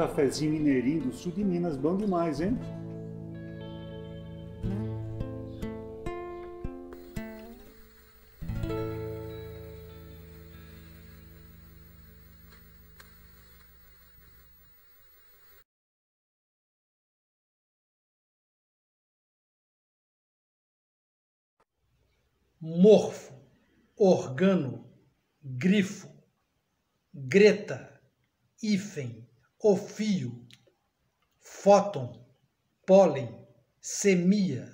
cafezinho mineirinho do sul de Minas, bom demais, hein? Morfo, organo, grifo, greta, hífen, ofio, fóton, pólen, semia,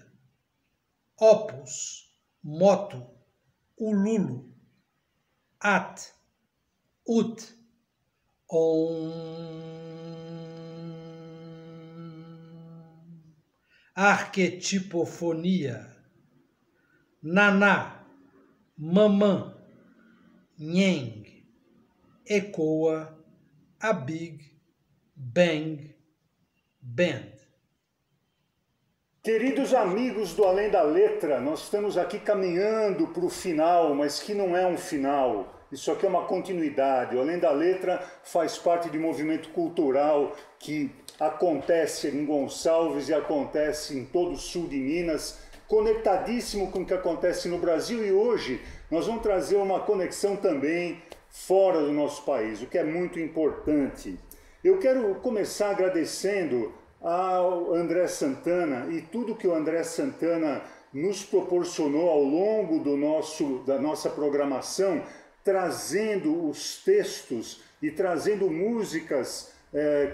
opus, moto, ululo, at, ut, arquetipofonia, naná, mamã, nheng, ecoa, a big, bang, band. Queridos amigos do Além da Letra, nós estamos aqui caminhando para o final, mas que não é um final. Isso aqui é uma continuidade. O Além da Letra faz parte de um movimento cultural que acontece em Gonçalves e acontece em todo o sul de Minas, conectadíssimo com o que acontece no Brasil, e hoje nós vamos trazer uma conexão também fora do nosso país, o que é muito importante. Eu quero começar agradecendo ao André Santana e tudo que o André Santana nos proporcionou ao longo da nossa programação, trazendo os textos e trazendo músicas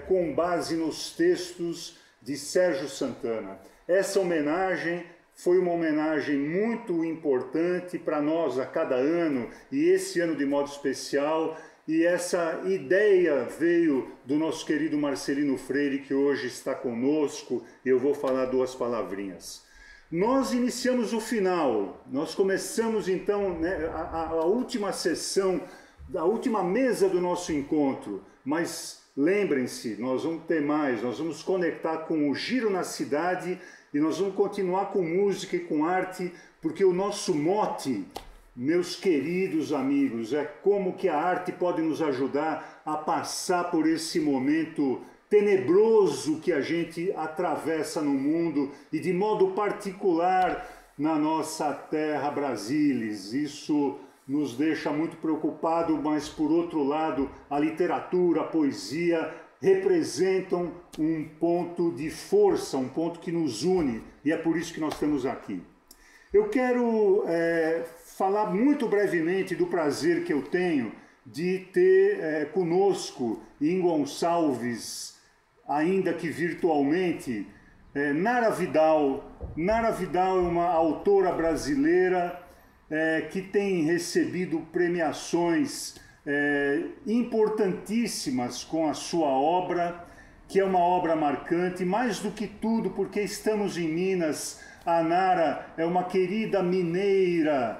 com base nos textos de Sérgio Santana. Essa homenagem foi uma homenagem muito importante para nós a cada ano, e esse ano de modo especial. E essa ideia veio do nosso querido Marcelino Freire, que hoje está conosco, e eu vou falar duas palavrinhas. Nós iniciamos o final, nós começamos então, né, a última sessão, a última mesa do nosso encontro, mas lembrem-se, nós vamos ter mais, nós vamos conectar com o Giro na Cidade e nós vamos continuar com música e com arte, porque o nosso mote, meus queridos amigos, é como que a arte pode nos ajudar a passar por esse momento tenebroso que a gente atravessa no mundo e de modo particular na nossa terra Brasilis. Isso nos deixa muito preocupado, mas por outro lado, a literatura, a poesia representam um ponto de força, um ponto que nos une, e é por isso que nós estamos aqui. Eu quero falar muito brevemente do prazer que eu tenho de ter conosco em Gonçalves, ainda que virtualmente, Nara Vidal. Nara Vidal é uma autora brasileira que tem recebido premiações importantíssimas com a sua obra, que é uma obra marcante, mais do que tudo porque estamos em Minas. A Nara é uma querida mineira,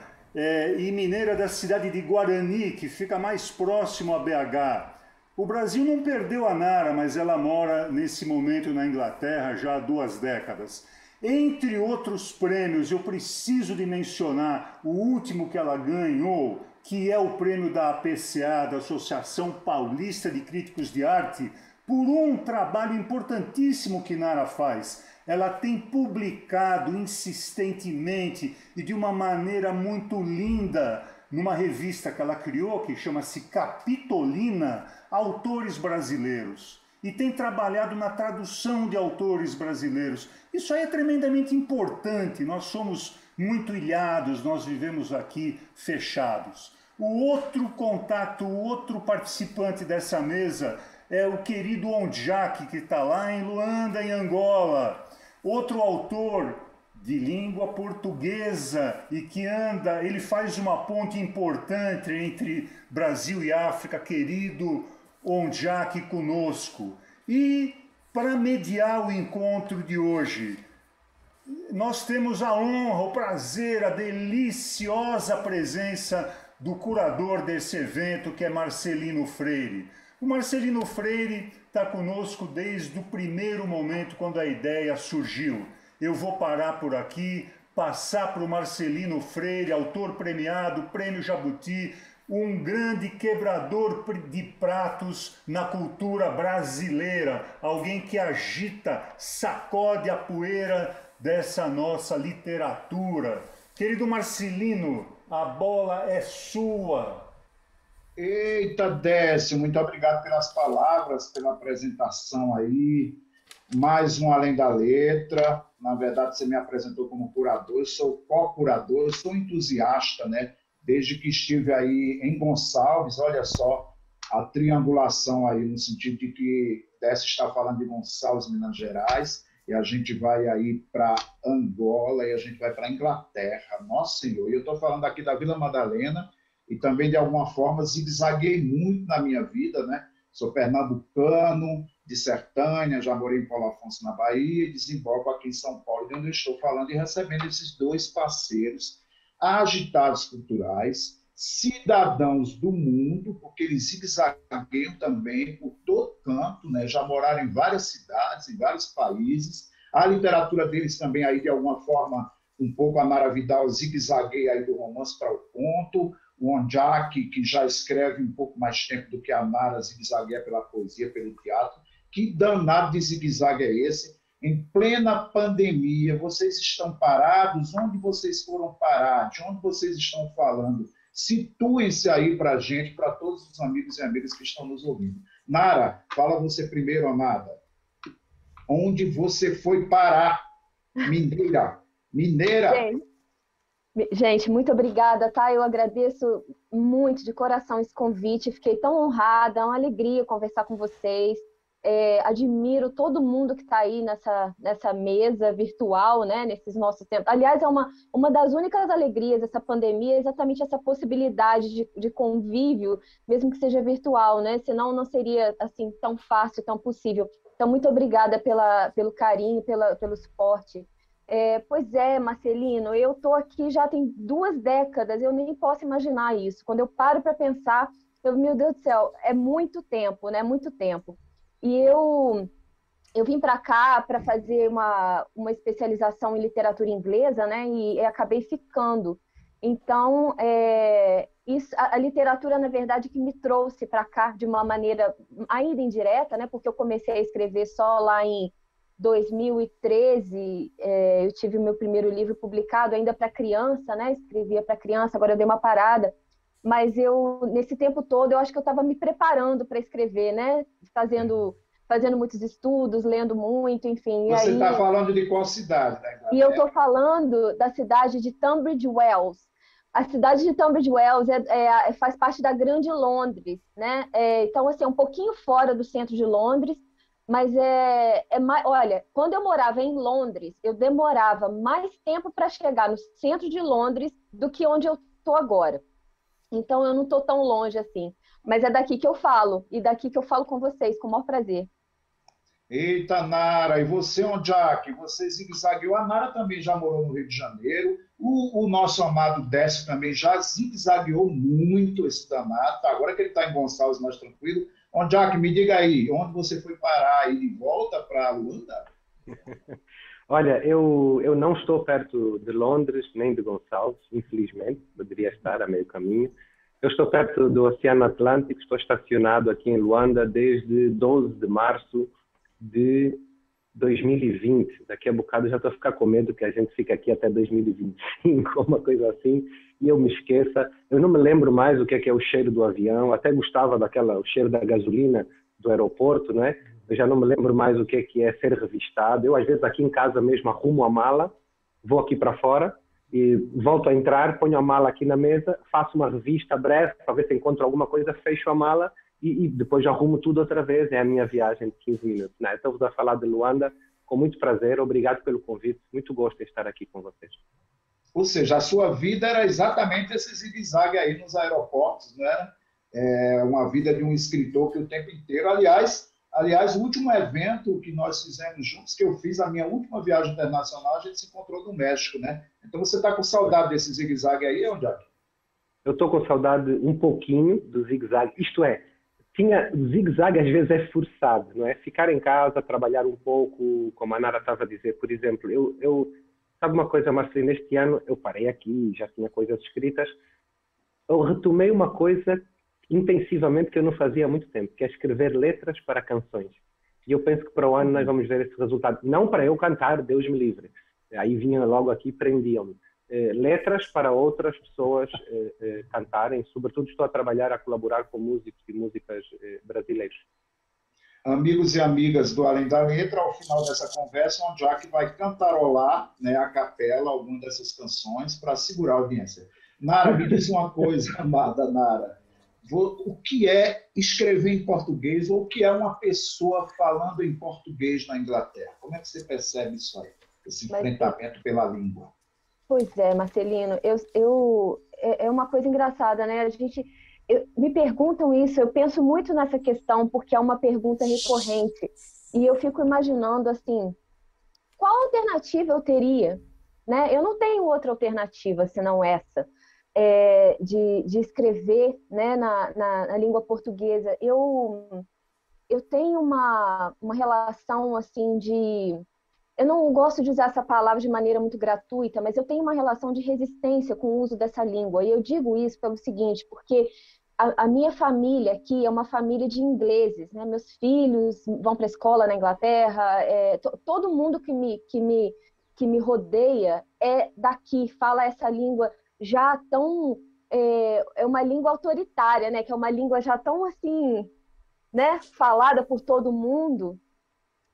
e mineira da cidade de Guarani, que fica mais próximo a BH. O Brasil não perdeu a Nara, mas ela mora nesse momento na Inglaterra já há 2 décadas. Entre outros prêmios, eu preciso de mencionar o último que ela ganhou, que é o prêmio da APCA, da Associação Paulista de Críticos de Arte, por um trabalho importantíssimo que Nara faz. Ela tem publicado insistentemente e de uma maneira muito linda, numa revista que ela criou, que chama-se Capitolina, autores brasileiros. E tem trabalhado na tradução de autores brasileiros. Isso aí é tremendamente importante. Nós somos muito ilhados, nós vivemos aqui fechados. O outro contato, o outro participante dessa mesa é o querido Ondjak, que está lá em Luanda, em Angola. Outro autor de língua portuguesa e que ele faz uma ponte importante entre Brasil e África, querido Ondjak conosco. E para mediar o encontro de hoje, nós temos a honra, o prazer, a deliciosa presença do curador desse evento, que é Marcelino Freire. O Marcelino Freire está conosco desde o primeiro momento, quando a ideia surgiu. Eu vou parar por aqui, passar para o Marcelino Freire, autor premiado, Prêmio Jabuti, um grande quebrador de pratos na cultura brasileira, alguém que agita, sacode a poeira dessa nossa literatura. Querido Marcelino, a bola é sua. Eita, Décio, muito obrigado pelas palavras, pela apresentação aí. Mais um Além da Letra. Na verdade, você me apresentou como curador, eu sou co-curador, eu sou entusiasta, né? Desde que estive aí em Gonçalves, olha só a triangulação aí, no sentido de que Décio está falando de Gonçalves, Minas Gerais, e a gente vai aí para Angola e a gente vai para Inglaterra. Nossa Senhor, e eu estou falando aqui da Vila Madalena, e também, de alguma forma, zigue-zaguei muito na minha vida, né? Sou pernambucano, de Sertânia, já morei em Paulo Afonso, na Bahia, e desemboco aqui em São Paulo, de onde eu estou falando e recebendo esses dois parceiros agitados culturais, cidadãos do mundo, porque eles zigue-zagueiam também por todo canto, né? Já moraram em várias cidades, em vários países. A literatura deles também, aí, de alguma forma, um pouco a Mara Vidal zigue-zagueia aí do romance para o conto, o Ondiak, que já escreve um pouco mais tempo do que a Nara, zigue-zagueia pela poesia, pelo teatro. Que danado de zigue-zague é esse? Em plena pandemia, vocês estão parados? Onde vocês foram parar? De onde vocês estão falando? Situem-se aí para a gente, para todos os amigos e amigas que estão nos ouvindo. Nara, fala você primeiro, amada. Onde você foi parar? Mineira. Mineira. Gente, muito obrigada, tá? Eu agradeço muito de coração esse convite, fiquei tão honrada, é uma alegria conversar com vocês. Admiro todo mundo que está aí nessa mesa virtual, né? Nesses nossos tempos. Aliás, é uma das únicas alegrias dessa pandemia, é exatamente essa possibilidade de convívio, mesmo que seja virtual, né? Senão não seria assim tão fácil, tão possível. Então, muito obrigada pelo carinho, pelo suporte. Pois é, Marcelino, eu estou aqui já tem 2 décadas, eu nem posso imaginar isso. Quando eu paro para pensar, meu Deus do céu, é muito tempo, né? Muito tempo. E eu vim para cá para fazer uma especialização em literatura inglesa, né? E acabei ficando. Então, a literatura, na verdade, que me trouxe para cá de uma maneira ainda indireta, né? Porque eu comecei a escrever só lá em 2013, eu tive o meu primeiro livro publicado ainda para criança, né? Escrevia para criança, agora eu dei uma parada. Mas nesse tempo todo, eu acho que eu estava me preparando para escrever, né? Fazendo muitos estudos, lendo muito, enfim. Você está falando de qual cidade, né? E eu estou falando da cidade de Tunbridge Wells. A cidade de Tunbridge Wells faz parte da Grande Londres, né? Então, assim, é um pouquinho fora do centro de Londres, mas olha, quando eu morava em Londres, eu demorava mais tempo para chegar no centro de Londres do que onde eu estou agora. Então, eu não estou tão longe assim. Mas é daqui que eu falo, e daqui que eu falo com vocês, com o maior prazer. Eita, Nara, e você, Ondiak? Você zigue-zagueou. A Nara também já morou no Rio de Janeiro. O nosso amado Décio também já zigue-zagueou muito esse danado. Tá, agora que ele está em Gonçalves, mais tranquilo. Ondiak, me diga aí, onde você foi parar aí de volta para Luanda? Olha, eu não estou perto de Londres, nem de Gonçalves, infelizmente. Poderia estar a meio caminho. Eu estou perto do Oceano Atlântico, estou estacionado aqui em Luanda desde 12 de março de 2020. Daqui a bocado já estou a ficar com medo que a gente fique aqui até 2025, uma coisa assim, e eu me esqueça. Eu não me lembro mais o que é o cheiro do avião, até gostava o cheiro da gasolina do aeroporto, não é? Eu já não me lembro mais o que é ser revistado. Eu, às vezes, aqui em casa mesmo, arrumo a mala, vou aqui para fora e volto a entrar, ponho a mala aqui na mesa, faço uma revista breve para ver se encontro alguma coisa, fecho a mala e depois arrumo tudo outra vez. É a minha viagem de 15 minutos. Né? Então, vou falar de Luanda com muito prazer. Obrigado pelo convite. Muito gosto de estar aqui com vocês. Ou seja, a sua vida era exatamente esse zigue-zague aí nos aeroportos, né? Uma vida de um escritor que o tempo inteiro... Aliás, o último evento que nós fizemos juntos, que eu fiz a minha última viagem internacional, a gente se encontrou no México, né? Então você está com saudade desse zigue-zague aí, Ondiak? Eu estou com saudade um pouquinho do zigue-zague. Isto é, zigue-zague às vezes é forçado, não é? Ficar em casa, trabalhar um pouco, como a Nara estava a dizer, por exemplo, sabe uma coisa, Marcelino, este ano eu parei aqui, já tinha coisas escritas. eu retomei uma coisa intensivamente que eu não fazia há muito tempo, que é escrever letras para canções. E eu penso que para o ano nós vamos ver esse resultado. Não para eu cantar, Deus me livre. Aí vinha logo aqui e prendiam-me. Letras para outras pessoas cantarem. Sobretudo estou a trabalhar, a colaborar com músicos e músicas brasileiros. Amigos e amigas do Além da Letra, ao final dessa conversa, o Jack vai cantarolar, né, a capela alguma dessas canções para segurar a audiência. Nara, me diz uma coisa, amada Nara. O que é escrever em português ou o que é uma pessoa falando em português na Inglaterra? Como é que você percebe isso aí, esse enfrentamento pela língua? Pois é, Marcelino, é uma coisa engraçada, né? Me perguntam isso, eu penso muito nessa questão porque é uma pergunta recorrente e eu fico imaginando assim, qual alternativa eu teria, né? Eu não tenho outra alternativa senão essa, de escrever, né, na língua portuguesa. Eu tenho uma relação assim de... Eu não gosto de usar essa palavra de maneira muito gratuita, mas eu tenho uma relação de resistência com o uso dessa língua. E eu digo isso pelo seguinte, porque a minha família aqui é uma família de ingleses, né? Meus filhos vão para a escola na Inglaterra, todo mundo que me rodeia é daqui, fala essa língua já tão... É uma língua autoritária, né? Que é uma língua já tão assim, né? Falada por todo mundo.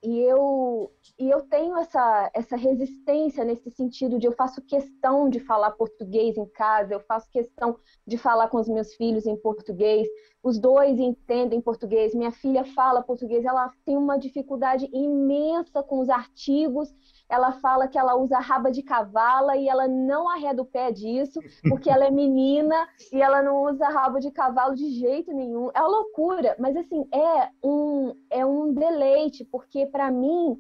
E eu tenho essa resistência nesse sentido de eu faço questão de falar português em casa, eu faço questão de falar com os meus filhos em português, os dois entendem português, minha filha fala português, ela tem uma dificuldade imensa com os artigos, ela fala que ela usa raba de cavala e ela não arreda o pé disso, porque ela é menina e ela não usa rabo de cavalo de jeito nenhum. É uma loucura, mas assim, é um deleite, porque para mim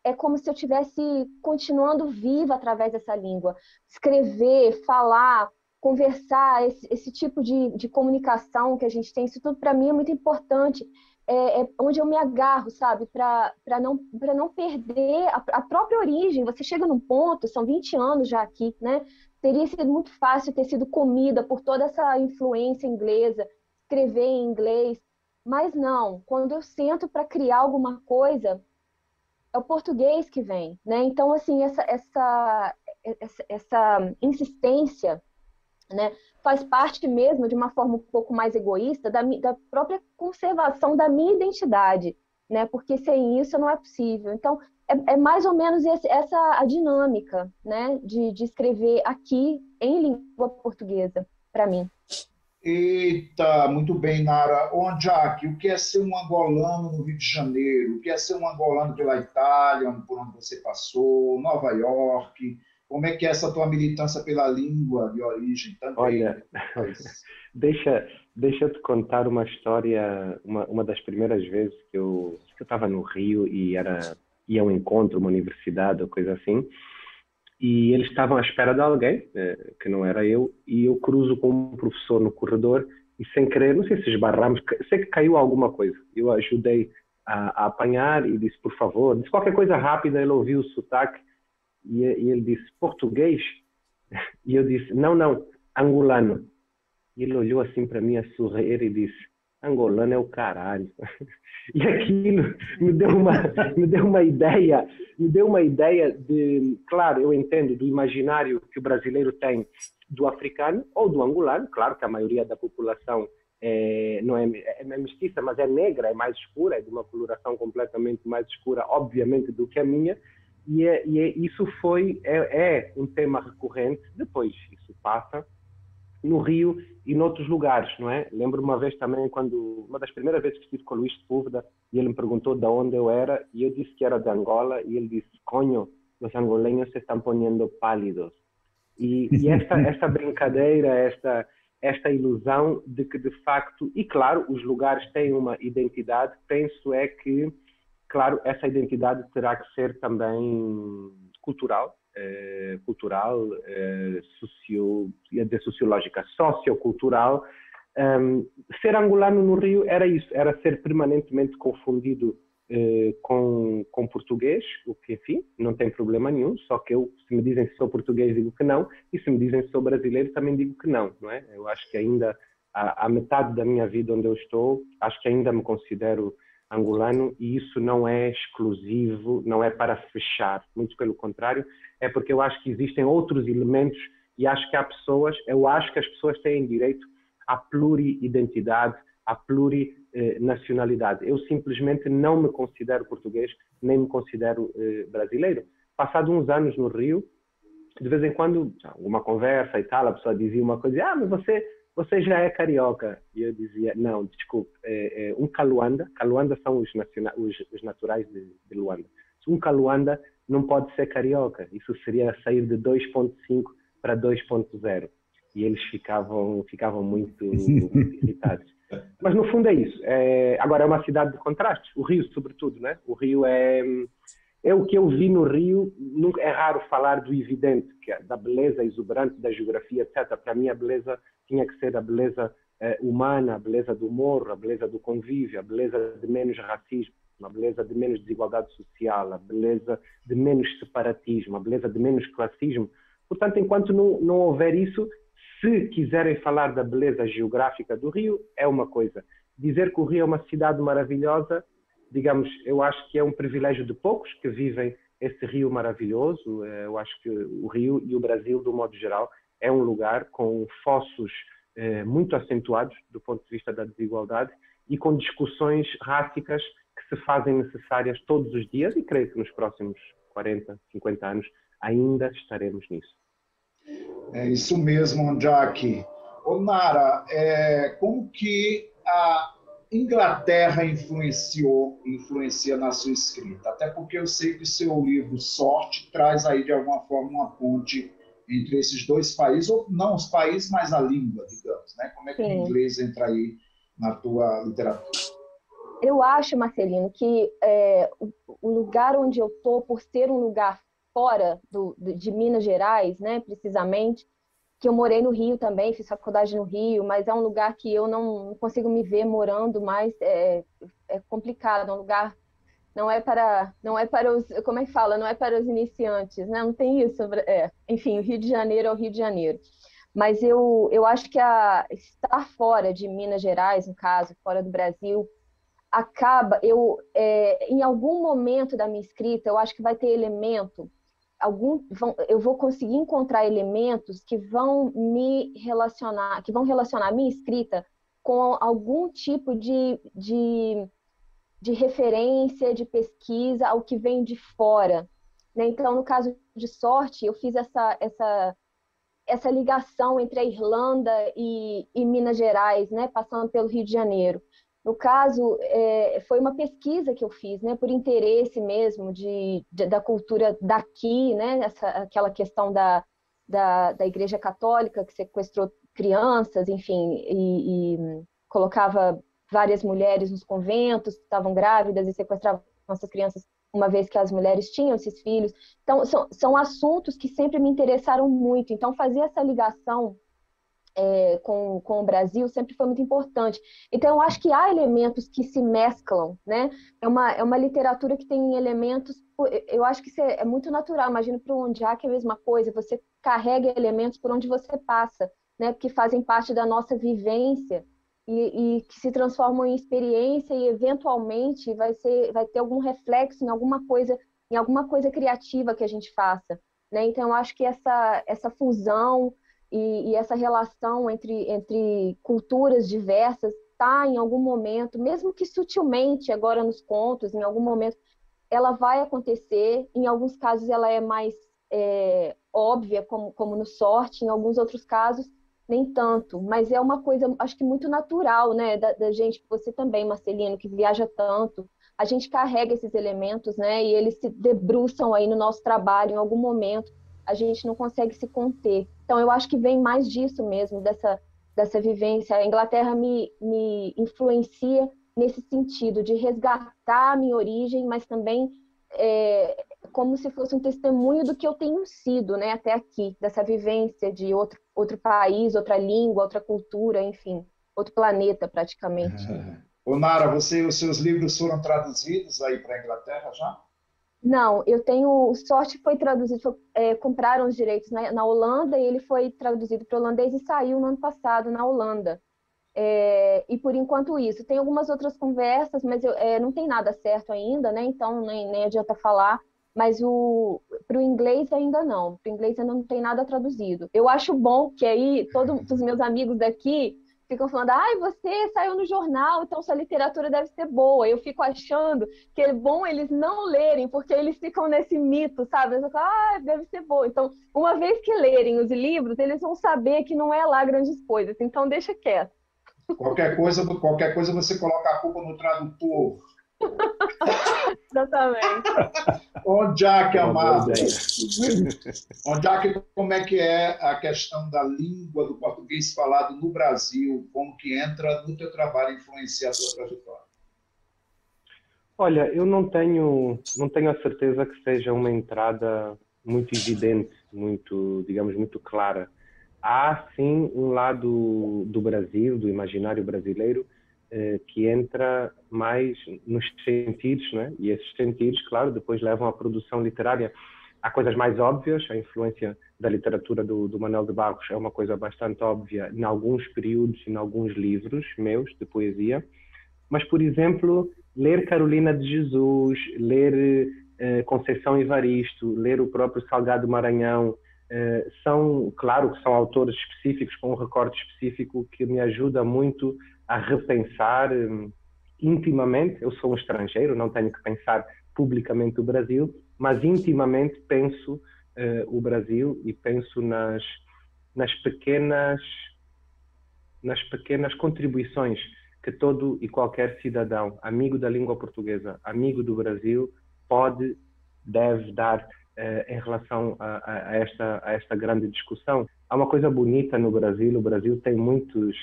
é como se eu estivesse continuando viva através dessa língua. Escrever, falar, conversar, esse tipo de comunicação que a gente tem, isso tudo para mim é muito importante. É onde eu me agarro, sabe? Para não perder a própria origem. Você chega num ponto, são 20 anos já aqui, né? Teria sido muito fácil ter sido comida por toda essa influência inglesa, escrever em inglês, mas não. Quando eu sento para criar alguma coisa, é o português que vem, né? Então, assim, essa insistência, né, faz parte mesmo de uma forma um pouco mais egoísta da própria conservação da minha identidade, né? Porque sem isso não é possível. Então, é mais ou menos essa a dinâmica, né, de escrever aqui em língua portuguesa, para mim. Eita, muito bem, Nara. Jack, o que é ser um angolano no Rio de Janeiro? O que é ser um angolano pela Itália, por onde você passou, Nova York? Como é que é essa tua militância pela língua de origem também? Olha, deixa eu te contar uma história, uma das primeiras vezes que eu estava no Rio e ia a um encontro, uma universidade ou coisa assim, e eles estavam à espera de alguém, que não era eu, e eu cruzo com um professor no corredor e sem querer, não sei se esbarramos, sei que caiu alguma coisa. Eu ajudei a apanhar e disse, por favor, disse qualquer coisa rápida, ele ouviu o sotaque e ele disse, português? E eu disse, não, angolano. E ele olhou assim para mim a sorrir e disse, angolano é o caralho. E aquilo me deu uma ideia de, claro, eu entendo do imaginário que o brasileiro tem do africano ou do angolano, claro que a maioria da população não é mestiça, mas é negra, é mais escura, é de uma coloração completamente mais escura, obviamente, do que a minha, e isso é um tema recorrente, depois isso passa no Rio e noutros lugares, não é? Lembro uma vez também, uma das primeiras vezes que estive com o Luís Sepúlveda, e ele me perguntou de onde eu era, e eu disse que era de Angola, e ele disse, coño, os angoleños se estão poniendo pálidos. E esta brincadeira, esta ilusão de que, de facto, e claro, os lugares têm uma identidade, penso é que, claro, essa identidade terá que ser também cultural, sociológica, sociocultural. Ser angolano no Rio era isso, era ser permanentemente confundido com português, o que, enfim, não tem problema nenhum, só que se me dizem se sou português, digo que não, e se me dizem se sou brasileiro, também digo que não, não é? Eu acho que ainda, a metade da minha vida onde eu estou, acho que ainda me considero angolano, e isso não é exclusivo, não é para fechar, muito pelo contrário, é porque eu acho que existem outros elementos, e acho que eu acho que as pessoas têm direito à pluriidentidade, à plurinacionalidade. Eu simplesmente não me considero português, nem me considero brasileiro. Passado uns anos no Rio, de vez em quando, uma conversa e tal, a pessoa dizia uma coisa, mas você já é carioca. E eu dizia, não, desculpe, um Kaluanda são os naturais de Luanda. Um Kaluanda não pode ser carioca, isso seria sair de 2.5 para 2.0. E eles ficavam muito irritados. Mas no fundo é isso. Agora é uma cidade de contrastes. O Rio, sobretudo, né? O Rio é o que eu vi no Rio. Nunca é raro falar do evidente, que é da beleza exuberante da geografia, etc. Para mim a beleza tinha que ser a beleza humana, a beleza do morro, a beleza do convívio, a beleza de menos racismo, a beleza de menos desigualdade social, a beleza de menos separatismo, a beleza de menos classismo. Portanto, enquanto não houver isso, se quiserem falar da beleza geográfica do Rio, é uma coisa. Dizer que o Rio é uma cidade maravilhosa, digamos, eu acho que é um privilégio de poucos que vivem esse Rio maravilhoso. Eu acho que o Rio e o Brasil, do modo geral, é um lugar com fossos muito acentuados do ponto de vista da desigualdade e com discussões rássicas que se fazem necessárias todos os dias, e creio que nos próximos 40, 50 anos ainda estaremos nisso. É isso mesmo, Jack. Ô, Nara, como que a Inglaterra influencia na sua escrita? Até porque eu sei que o seu livro Sorte traz aí, de alguma forma, uma ponte entre esses dois países, ou não os países, mas a língua, digamos, né? Como é que o inglês entra aí na tua literatura? Eu acho, Marcelino, que o lugar onde eu estou, por ser um lugar fora de Minas Gerais, né, precisamente, que eu morei no Rio também, fiz faculdade no Rio, mas é um lugar que eu não consigo me ver morando mais, é complicado, é um lugar, não é para os, como é que fala, não é para os iniciantes, né, não tem isso, enfim, o Rio de Janeiro é o Rio de Janeiro. Mas eu acho que estar fora de Minas Gerais, no caso, fora do Brasil, acaba, em algum momento da minha escrita, eu acho que vai ter elemento, eu vou conseguir encontrar elementos que vão relacionar a minha escrita com algum tipo de referência, de pesquisa, ao que vem de fora, né? Então, no caso de Sorte, eu fiz essa ligação entre a Irlanda e Minas Gerais, né? Passando pelo Rio de Janeiro. No caso, foi uma pesquisa que eu fiz, né, por interesse mesmo da cultura daqui, né, aquela questão da Igreja Católica, que sequestrou crianças, enfim, e colocava várias mulheres nos conventos que estavam grávidas e sequestravam essas crianças, uma vez que as mulheres tinham esses filhos. Então, são assuntos que sempre me interessaram muito. Então, fazer essa ligação com o Brasil sempre foi muito importante. Então, eu acho que há elementos que se mesclam, né? É uma literatura que tem elementos, eu acho que isso é muito natural. Imagino para o Ondiak é a mesma coisa, você carrega elementos por onde você passa, né? Que fazem parte da nossa vivência e que se transformam em experiência e, eventualmente, vai ter algum reflexo em alguma coisa criativa que a gente faça, né? Então, eu acho que essa fusão e essa relação entre culturas diversas está em algum momento, mesmo que sutilmente agora nos contos, em algum momento ela vai acontecer. Em alguns casos ela é mais óbvia, como no Sorte, em alguns outros casos nem tanto, mas é uma coisa, acho que muito natural, né, da gente, você também, Marcelino, que viaja tanto, a gente carrega esses elementos, né, e eles se debruçam aí no nosso trabalho em algum momento, a gente não consegue se conter. Então, eu acho que vem mais disso mesmo, dessa vivência. A Inglaterra me influencia nesse sentido, de resgatar a minha origem, mas também como se fosse um testemunho do que eu tenho sido, né, até aqui, dessa vivência de outro país, outra língua, outra cultura, enfim, outro planeta, praticamente. Ô, Nara, os seus livros foram traduzidos aí para a Inglaterra já? Não, eu tenho sorte que foi traduzido, compraram os direitos na Holanda e ele foi traduzido para o holandês e saiu no ano passado na Holanda. E por enquanto isso. Tem algumas outras conversas, mas não tem nada certo ainda, né? Então nem adianta falar. Mas para o inglês ainda não. Para o inglês ainda não tem nada traduzido. Eu acho bom que aí todos os meus amigos daqui ficam falando, ai, você saiu no jornal, então sua literatura deve ser boa. Eu fico achando que é bom eles não lerem, porque eles ficam nesse mito, sabe? Eles ficam, deve ser boa. Então, uma vez que lerem os livros, eles vão saber que não é lá grandes coisas. Então, deixa quieto. Qualquer coisa você coloca a culpa no tradutor. Exatamente. Onde que amado? Onde como é que é a questão da língua do português falado no Brasil? Como que entra no teu trabalho e influencia a tua trajetória? Olha, eu não tenho a certeza que seja uma entrada muito evidente, muito, digamos, muito clara. Há, sim, um lado do Brasil, do imaginário brasileiro, que entra mais nos sentidos, né? E esses sentidos, claro, depois levam à produção literária. Há coisas mais óbvias, a influência da literatura do Manuel de Barros é uma coisa bastante óbvia em alguns períodos, em alguns livros meus de poesia, mas, por exemplo, ler Carolina de Jesus, ler Conceição Evaristo, ler o próprio Salgado Maranhão, claro que são autores específicos, com um recorte específico que me ajuda muito a repensar intimamente. Eu sou um estrangeiro, não tenho que pensar publicamente o Brasil, mas intimamente penso o Brasil e penso nas pequenas contribuições que todo e qualquer cidadão, amigo da língua portuguesa, amigo do Brasil, deve dar em relação a esta grande discussão. Há uma coisa bonita no Brasil. O Brasil tem muitos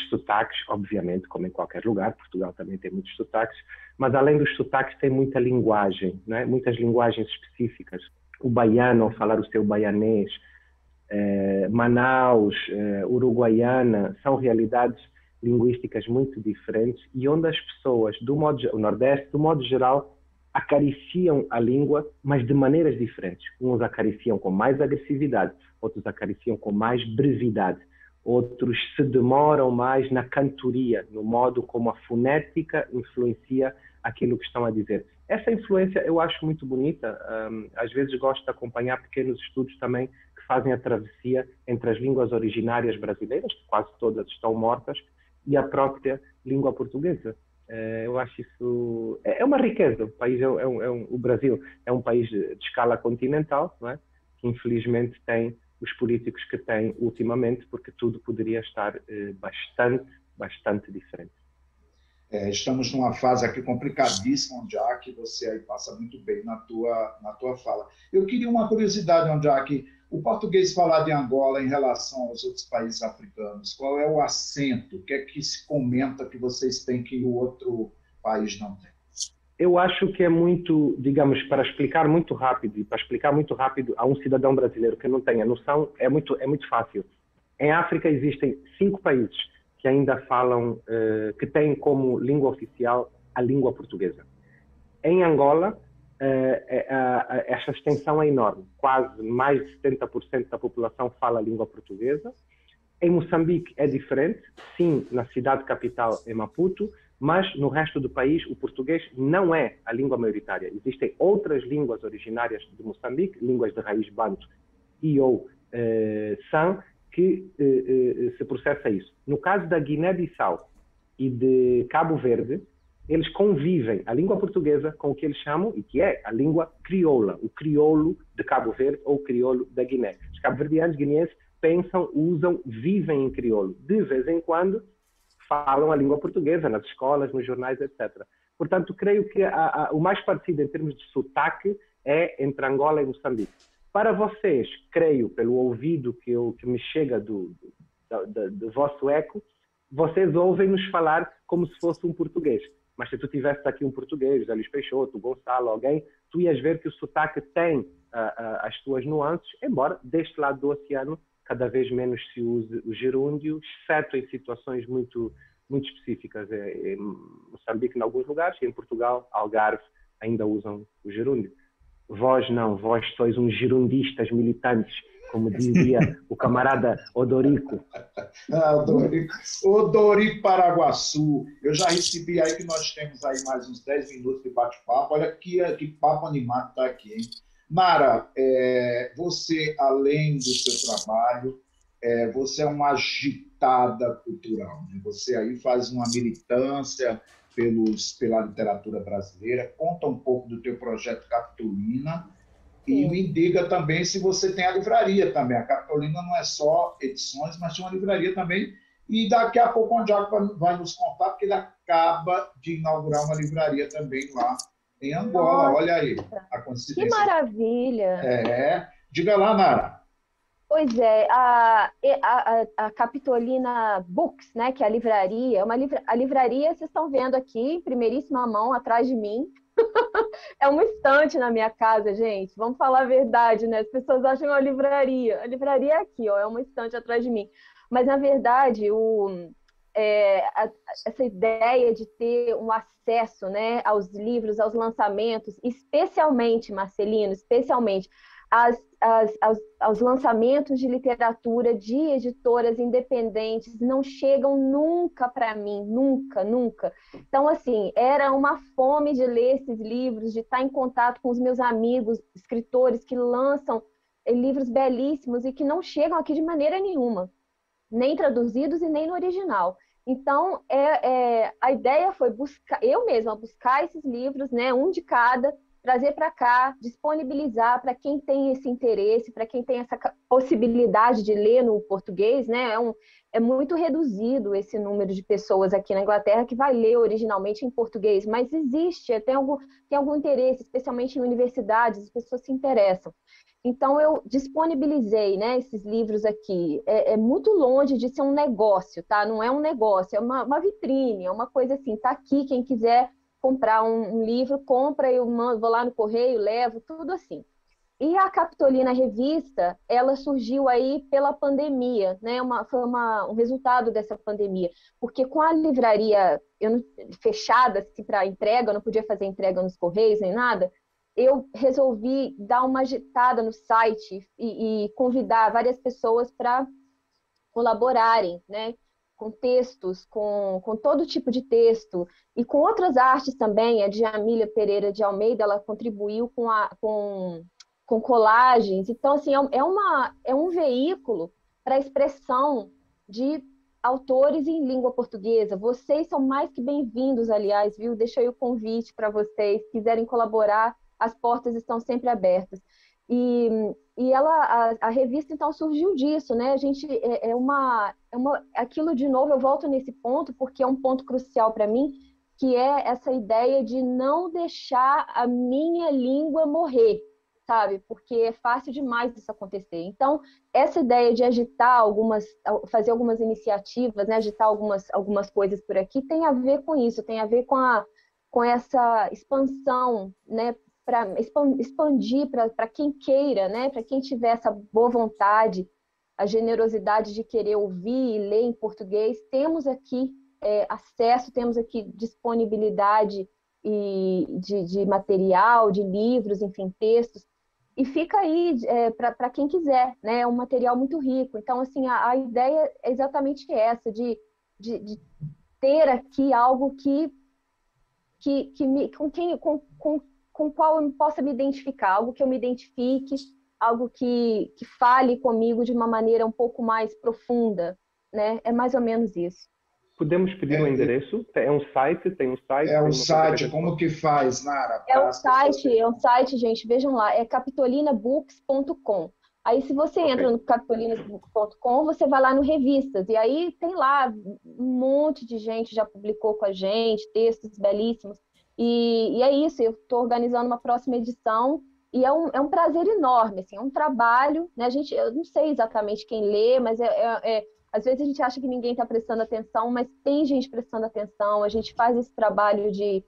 sotaques, obviamente, como em qualquer lugar. Portugal também tem muitos sotaques, mas além dos sotaques tem muita linguagem, né? Muitas linguagens específicas. O baiano, ao falar o seu baianês, Manaus, Uruguaiana, são realidades linguísticas muito diferentes e onde as pessoas, o Nordeste, do modo geral, acariciam a língua, mas de maneiras diferentes. Uns acariciam com mais agressividade, outros acariciam com mais brevidade, outros se demoram mais na cantoria, no modo como a fonética influencia aquilo que estão a dizer. Essa influência eu acho muito bonita. Às vezes gosto de acompanhar pequenos estudos também que fazem a travessia entre as línguas originárias brasileiras, que quase todas estão mortas, e a própria língua portuguesa. Eu acho isso é uma riqueza. O Brasil é um país de escala continental, não é? Que infelizmente tem os políticos que tem ultimamente, porque tudo poderia estar bastante diferente. Estamos numa fase aqui complicadíssima, onde você aí passa muito bem na tua fala. Eu queria uma curiosidade, onde o português falado em Angola em relação aos outros países africanos, qual é o acento? O que é que se comenta que vocês têm que o outro país não tem? Eu acho que é muito, digamos, para explicar muito rápido a um cidadão brasileiro que não tenha noção, é muito fácil. Em África existem 5 países que ainda falam, que têm como língua oficial a língua portuguesa. Em Angola, esta extensão é enorme. Quase mais de 70% da população fala a língua portuguesa. Em Moçambique é diferente. Sim, na cidade capital é Maputo, mas no resto do país o português não é a língua maioritária. Existem outras línguas originárias de Moçambique, línguas de raiz banto e ou san, que se processa isso. No caso da Guiné-Bissau e de Cabo Verde, eles convivem a língua portuguesa com o que eles chamam, e que é a língua crioula, o crioulo de Cabo Verde ou o crioulo da Guiné. Os cabo-verdianos guineenses pensam, usam, vivem em crioulo. De vez em quando falam a língua portuguesa nas escolas, nos jornais, etc. Portanto, creio que o mais parecido em termos de sotaque é entre Angola e Moçambique. Para vocês, creio, pelo ouvido que me chega do vosso eco, vocês ouvem-nos falar como se fosse um português. Mas se tu tivesse aqui um português, José Luís Peixoto, Gonçalo, alguém, tu ias ver que o sotaque tem as suas nuances, embora deste lado do oceano cada vez menos se use o gerúndio, exceto em situações muito específicas. Em Moçambique, em alguns lugares, e em Portugal, Algarve, ainda usam o gerúndio. Vós não, vós sois uns gerundistas militantes, como dizia o camarada Odorico. Odorico Paraguaçu. Eu já recebi aí que nós temos aí mais uns 10 minutos de bate-papo. Olha que papo animado está aqui, hein? Nara, você, além do seu trabalho, você é uma agitada cultural, né? Você aí faz uma militância pela literatura brasileira. Conta um pouco do teu projeto Capitolina e me diga também se você tem a livraria também. A Capitolina não é só edições, mas tem uma livraria também. E daqui a pouco o Andjaco vai nos contar, porque ele acaba de inaugurar uma livraria também lá em Angola. Nossa, olha aí a coincidência. que maravilha! Diga lá, Nara. Pois é, a Capitolina Books, né, que é a livraria, a livraria, vocês estão vendo aqui, em primeiríssima mão, atrás de mim. É uma estante na minha casa, gente. Vamos falar a verdade, né? As pessoas acham uma livraria. A livraria é aqui, ó, é uma estante atrás de mim. Mas, na verdade, essa ideia de ter um acesso, né, aos livros, aos lançamentos, especialmente, Marcelino, especialmente aos lançamentos de literatura de editoras independentes, não chegam nunca para mim, nunca, nunca. Então, assim, era uma fome de ler esses livros, de estar em contato com os meus amigos, escritores que lançam livros belíssimos e que não chegam aqui de maneira nenhuma, nem traduzidos e nem no original. Então, a ideia foi eu mesma buscar esses livros, né, um de cada, trazer para cá, disponibilizar para quem tem esse interesse, para quem tem essa possibilidade de ler no português, né? É muito reduzido esse número de pessoas aqui na Inglaterra que vai ler originalmente em português, mas existe, tem algum interesse, especialmente em universidades, as pessoas se interessam. Então, eu disponibilizei, né, esses livros aqui. É muito longe de ser um negócio, tá? Não é um negócio, é uma vitrine, é uma coisa assim, tá aqui, quem quiser comprar um livro, compra, eu vou lá no correio, levo, tudo assim. E a Capitolina Revista, ela surgiu aí pela pandemia, né? Foi um resultado dessa pandemia, porque com a livraria fechada assim, para entrega, eu não podia fazer entrega nos correios nem nada, eu resolvi dar uma agitada no site e convidar várias pessoas para colaborarem, né? Com textos, com todo tipo de texto, e com outras artes também. A Djamília Pereira de Almeida, ela contribuiu com colagens. Então, assim, é um veículo para a expressão de autores em língua portuguesa. Vocês são mais que bem-vindos, aliás, viu? Deixa aí o convite para vocês. Se quiserem colaborar, as portas estão sempre abertas. E a revista, então, surgiu disso, né? A gente aquilo, de novo, eu volto nesse ponto, porque é um ponto crucial para mim, que é essa ideia de não deixar a minha língua morrer, sabe? Porque é fácil demais isso acontecer. Então, essa ideia de fazer algumas iniciativas, né? Agitar algumas coisas por aqui, tem a ver com isso, tem a ver com essa expansão, né? Para expandir para quem queira, né? Para quem tiver essa boa vontade, a generosidade de querer ouvir e ler em português. Temos aqui acesso, temos aqui disponibilidade de material, de livros, enfim, textos. E fica aí para quem quiser, né? É um material muito rico. Então, assim, a ideia é exatamente essa, de ter aqui algo com o qual eu possa me identificar, algo que eu me identifique, algo que fale comigo de uma maneira um pouco mais profunda, né? É mais ou menos isso. Podemos pedir um endereço? Tem um site? É um site, como que faz, Nara? É um site, gente, vejam lá, é capitolinabooks.com. Aí, se você entra no capitolinabooks.com, você vai lá no Revistas, e aí tem lá um monte de gente já publicou com a gente, textos belíssimos. E é isso, eu estou organizando uma próxima edição e é um prazer enorme, assim, é um trabalho, né? Eu não sei exatamente quem lê, mas às vezes a gente acha que ninguém está prestando atenção, mas tem gente prestando atenção. A gente faz esse trabalho de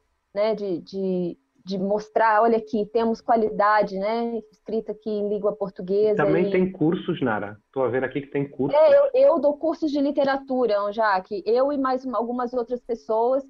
de mostrar, olha aqui, temos qualidade, né? Escrita aqui em língua portuguesa. Também tem cursos, Nara. Estou a ver aqui que tem cursos. Eu dou cursos de literatura, Jaque. Eu e mais algumas outras pessoas,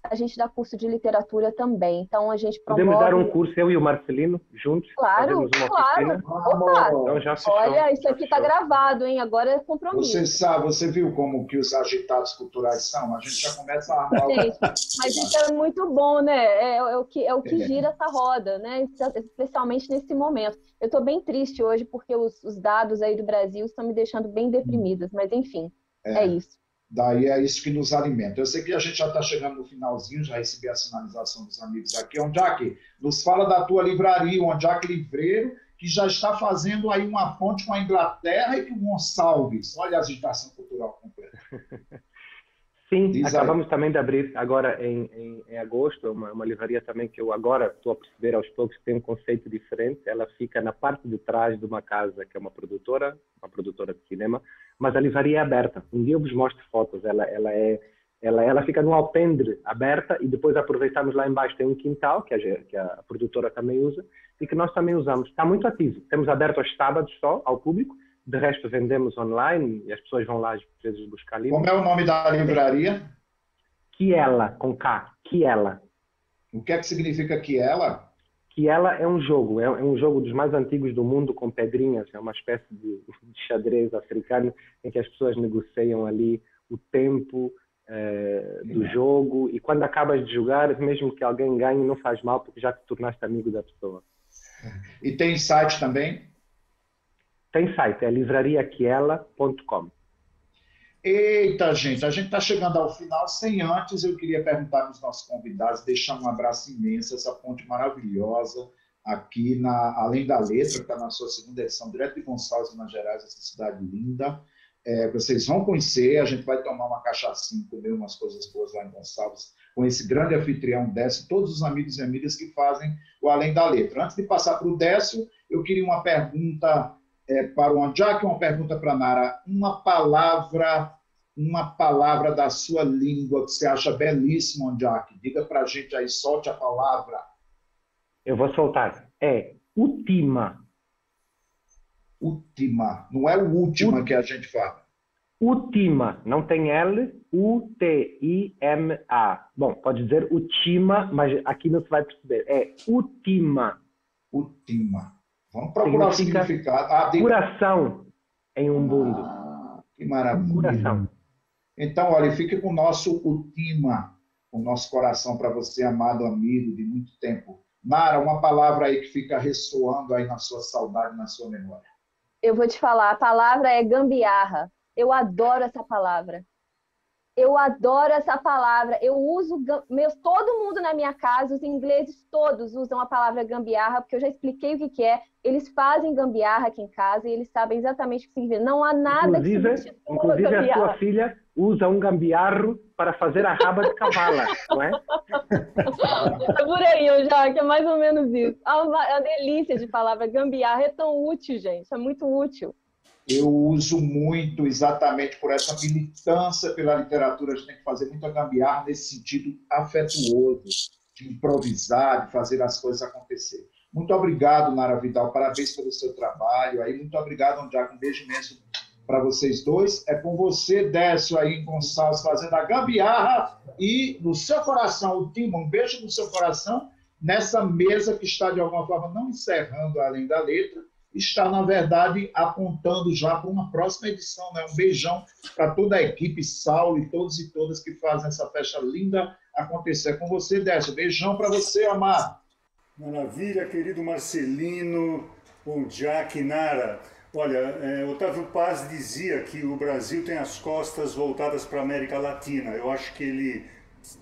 a gente dá curso de literatura também. Então a gente promove... Podemos dar um curso, eu e o Marcelino, juntos? Claro, claro. Opa, então já olha, isso aqui está gravado, hein? Agora é compromisso. Você viu como que os agitados culturais são? A gente já começa a armar... Gente, mas isso é muito bom, né? É o que gira essa roda, né? Especialmente nesse momento. Eu estou bem triste hoje porque os dados aí do Brasil estão me deixando bem deprimidas, mas enfim, é isso. Daí é isso que nos alimenta. Eu sei que a gente já está chegando no finalzinho, já recebi a sinalização dos amigos aqui. Ondiaque, nos fala da tua livraria, o Ondiaque Livreiro, que já está fazendo aí uma ponte com a Inglaterra e com Gonçalves. Olha a agitação cultural completa. Sim, acabamos também de abrir agora em agosto, uma livraria também que eu agora estou a perceber aos poucos que tem um conceito diferente. Ela fica na parte de trás de uma casa que é uma produtora de cinema, mas a livraria é aberta. Um dia eu vos mostro fotos. Ela fica num alpendre aberta e depois aproveitamos lá embaixo, tem um quintal que a produtora também usa e que nós também usamos. Está muito ativo. Temos aberto aos sábados só ao público. De resto, vendemos online e as pessoas vão lá às vezes buscar livros. Como é o nome da livraria? Quiela, com K. Quiela. O que é que significa Quiela? Quiela é um jogo. É um jogo dos mais antigos do mundo, com pedrinhas. É uma espécie de xadrez africano em que as pessoas negociam ali o tempo do jogo. E quando acabas de jogar, mesmo que alguém ganhe, não faz mal, porque já te tornaste amigo da pessoa. E tem site também? Tem site, é livrariaquiela.com. Eita, gente, a gente está chegando ao final. Sem antes, eu queria perguntar aos nossos convidados, deixar um abraço imenso, essa ponte maravilhosa aqui, Além da Letra, que está na sua segunda edição, direto de Gonçalves, Minas Gerais, essa cidade linda. Vocês vão conhecer, a gente vai tomar uma cachaçinha, comer umas coisas boas lá em Gonçalves, com esse grande anfitrião Décio, todos os amigos e amigas que fazem o Além da Letra. Antes de passar para o Décio, eu queria uma pergunta para o Ondiaque, uma pergunta para a Nara. Uma palavra da sua língua que você acha belíssima, Ondiaque. Diga para a gente aí, solte a palavra. Eu vou soltar. É última. Última. Não é o última que a gente fala. Última. Não tem L. U-T-I-M-A. Bom, pode dizer última, mas aqui não se vai perceber. É última. Última. Vamos procurar o significado. Coração em Umbundo. Que maravilha. Coração. Então, olha, fique com o nosso Utima, o nosso coração para você, amado amigo de muito tempo. Nara, uma palavra aí que fica ressoando aí na sua saudade, na sua memória. Eu vou te falar, a palavra é gambiarra. Eu adoro essa palavra. Eu adoro essa palavra. Eu uso, todo mundo na minha casa, os ingleses todos usam a palavra gambiarra, porque eu já expliquei o que é. Eles fazem gambiarra aqui em casa e eles sabem exatamente o que significa. Não há nada que substitua inclusive a sua filha usa um gambiarro para fazer a raba de cavala, não é? É por aí, que é mais ou menos isso. É uma delícia de palavra. Gambiarra é tão útil, gente. É muito útil. Eu uso muito exatamente por essa militância pela literatura. A gente tem que fazer muita gambiarra nesse sentido afetuoso, de improvisar, de fazer as coisas acontecer. Muito obrigado, Nara Vidal. Parabéns pelo seu trabalho. Aí, muito obrigado, Ondiaque. Um beijo imenso para vocês dois. É com você, Décio, aí em Gonçalves, fazendo a gambiarra e no seu coração, o Timo, um beijo no seu coração, nessa mesa que está, de alguma forma, não encerrando Além da Letra, está, na verdade, apontando já para uma próxima edição, né? Um beijão para toda a equipe, Saulo e todos e todas que fazem essa festa linda acontecer. Com você, Décio. Beijão para você, amado. Maravilha, querido Marcelino, Ondiaque, Nara. Olha, Otávio Paz dizia que o Brasil tem as costas voltadas para a América Latina. Eu acho que ele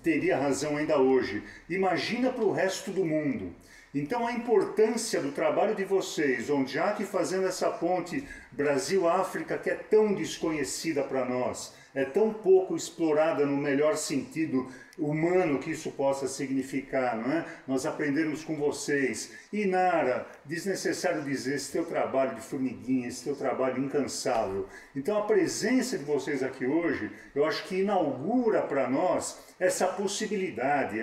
teria razão ainda hoje. Imagina para o resto do mundo. Então a importância do trabalho de vocês, Ondiaque fazendo essa ponte Brasil-África, que é tão desconhecida para nós, é tão pouco explorada no melhor sentido humano que isso possa significar, não é? Nós aprendemos com vocês. E Nara, desnecessário dizer, esse teu trabalho de formiguinha, esse teu trabalho incansável. Então a presença de vocês aqui hoje, eu acho que inaugura para nós essa possibilidade.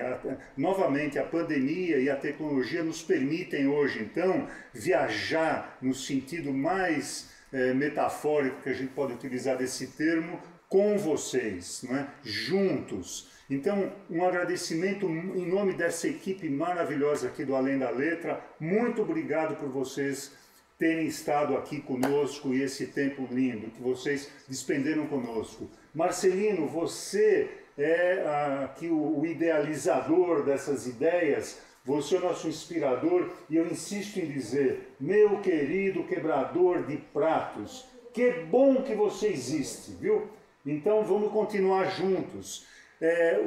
Novamente, a pandemia e a tecnologia nos permitem hoje, então, viajar no sentido mais metafórico que a gente pode utilizar desse termo, com vocês, não é? Juntos. Então, um agradecimento em nome dessa equipe maravilhosa aqui do Além da Letra. Muito obrigado por vocês terem estado aqui conosco e esse tempo lindo que vocês despenderam conosco. Marcelino, você é aqui o idealizador dessas ideias, você é o nosso inspirador e eu insisto em dizer, meu querido quebrador de pratos, que bom que você existe, viu? Então vamos continuar juntos.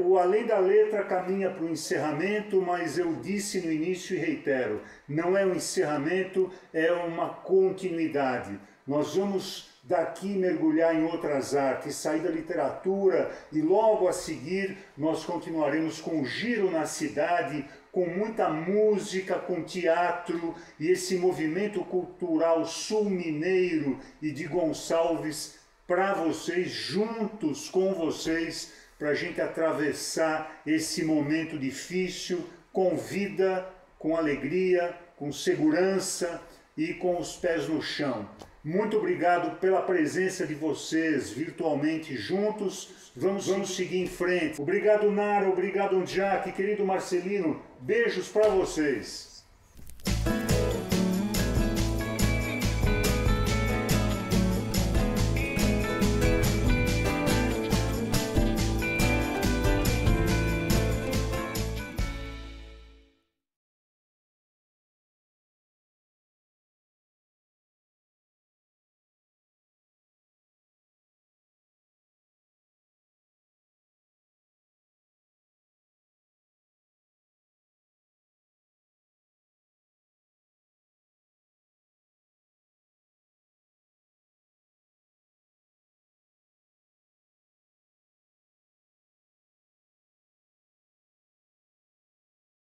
O Além da Letra caminha para o encerramento, mas eu disse no início e reitero, não é um encerramento, é uma continuidade. Nós vamos daqui mergulhar em outras artes, sair da literatura e logo a seguir nós continuaremos com o Giro na Cidade, com muita música, com teatro e esse movimento cultural sul-mineiro e de Gonçalves para vocês, juntos com vocês, para a gente atravessar esse momento difícil com vida, com alegria, com segurança e com os pés no chão. Muito obrigado pela presença de vocês virtualmente juntos. Vamos seguir em frente. Obrigado, Nara. Obrigado, Jack. Querido Marcelino, beijos para vocês.